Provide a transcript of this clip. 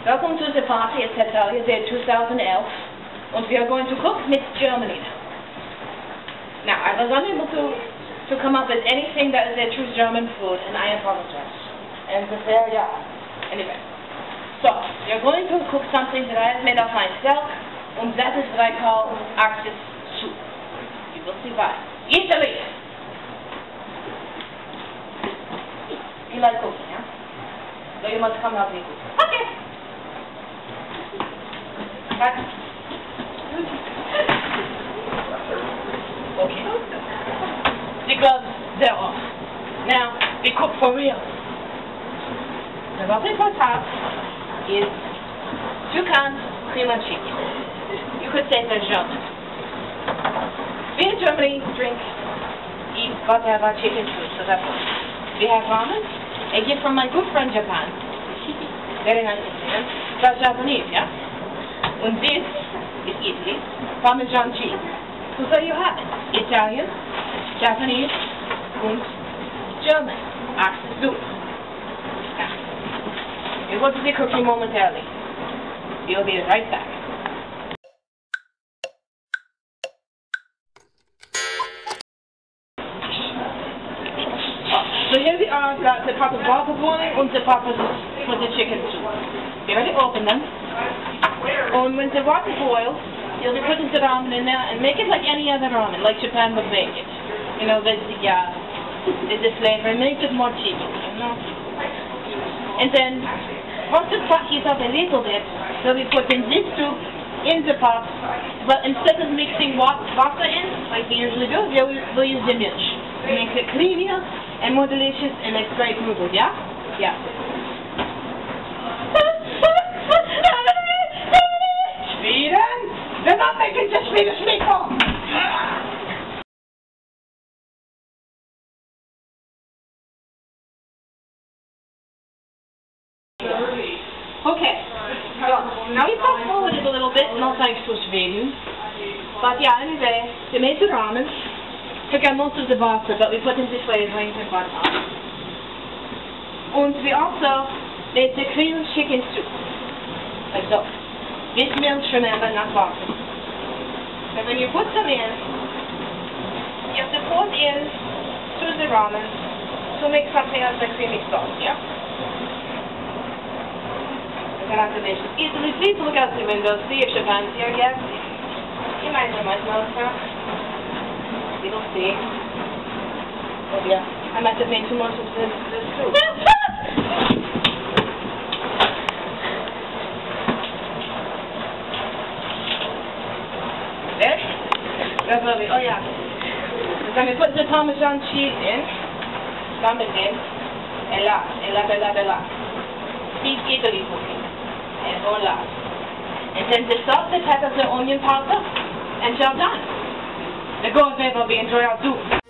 Welcome to the party at Hetalia Day 2011, and we are going to cook with Germany now. Now, I was unable to come up with anything that is a true German food, and I apologize. And anyway. So, we are going to cook something that I have made up myself, and that is what I call Axis soup. You will see why. Italy! You like cooking, huh? So you must come help me cook. Okay! Okay. The gloves, they're off. Now, we cook for real. The what we put out is 2 cans cream and chicken. You could say they're German. We in Germany eat whatever chicken food, so that's all. We have ramen, a gift from my good friend Japan. Very nice Italian. That's Japanese, yeah? And this is Italy, Parmesan cheese. So there you have it. Italian, Japanese, and German. Axis soup. Now, we will do the cooking momentarily. We'll be right back. So here we are, got the pot of water boiling and the pot for the chicken soup. We already opened them. And when the water boils, you'll be putting the ramen in there and make it like any other ramen, like Japan would make it. You know, with the flavor, and make it more cheap, you know. And then, once the pot heats up a little bit, we'll be putting this soup in the pot, but instead of mixing water in, like we usually do, we'll use the milk. It makes it creamier and more delicious, and it's great noodles, yeah? Yeah. Sweden? They're not making the Swedish meatball! Okay, so now we fast forward it a little bit, not thanks to Sweden. But yeah, anyway, we made the ramen. Took out most of the water, but we put in the flavoring and whatnot. And we also made the cream chicken soup. Like so. With milk, remember, not water. And when you put them in, you have to pour it in to the ramen to make something as a creamy sauce, yeah? Look at delicious. Easily, please look out the window, see if Japan's here yet. You might smell stuff. We don't see. Oh yeah, I might have made too much of this soup. There? That's lovely. Oh yeah. Then we put the Parmesan cheese in. Dump it in. And la. Speak Italy cooking. And voila. And then the salt, the pepper, the onion powder, and you're done. The gold paper will enjoy our soup.